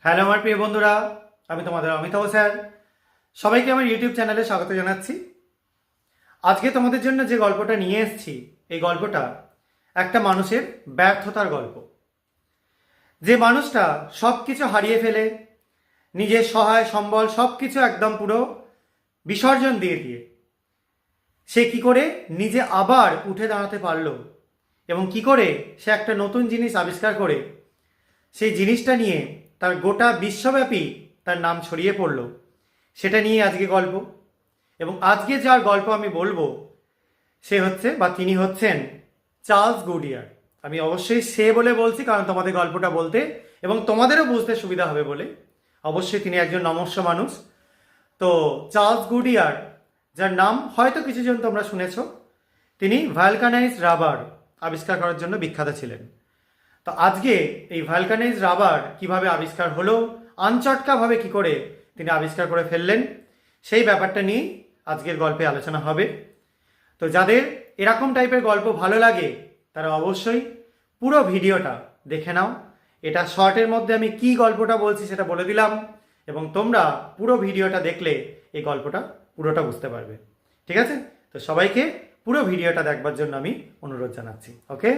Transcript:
Hello আমার প্রিয় বন্ধুরা, আমি তোমাদের অমিতাভ স্যার। সবাইকে আমার ইউটিউব চ্যানেলে স্বাগত জানাচ্ছি। আজকে তোমাদের জন্য যে গল্পটা নিয়ে এসেছি, এই গল্পটা একটা মানুষের ব্যর্থতার গল্প। যে মানুষটা সব কিছু হারিয়ে ফেলে, নিজের সহায় সম্বল সব কিছু একদম পুরো বিসর্জন দিয়ে দিয়ে সে কি করে নিজে আবার উঠে দাঁড়াতে পারলো এবং কি করে সে একটা নতুন জিনিস আবিষ্কার করে সেই জিনিসটা নিয়ে তার গোটা বিশ্বব্যাপী তার নাম ছড়িয়ে পড়ল, সেটা নিয়ে আজকে গল্প। এবং আজকে যার গল্প আমি বলবো সে হচ্ছে বা তিনি হচ্ছেন চার্লস গুডিয়ার। আমি অবশ্যই সে বলে বলছি কারণ তোমাদের গল্পটা বলতে এবং তোমাদেরও বুঝতে সুবিধা হবে বলে। অবশ্যই তিনি একজন নমস্য মানুষ। তো চার্লস গুডিয়ার, যার নাম হয়তো কিছুজন তোমরা শুনেছ, তিনি ভালকানাইজ রাবার আবিষ্কার করার জন্য বিখ্যাত ছিলেন। তো আজকে এই ভালকানাইজ রাবার কিভাবে আবিষ্কার হলো, আনচটকাভাবে কি করে তিনি আবিষ্কার করে ফেললেন, সেই ব্যাপারটা নিয়ে আজকের গল্পে আলোচনা হবে। তো যাদের এরকম টাইপের গল্প ভালো লাগে তারা অবশ্যই পুরো ভিডিওটা দেখে নাও। এটা শর্টের মধ্যে আমি কি গল্পটা বলছি সেটা বলে দিলাম এবং তোমরা পুরো ভিডিওটা দেখলে এই গল্পটা পুরোটা বুঝতে পারবে। ঠিক আছে? তো সবাইকে পুরো ভিডিওটা দেখবার জন্য আমি অনুরোধ জানাচ্ছি। ওকে।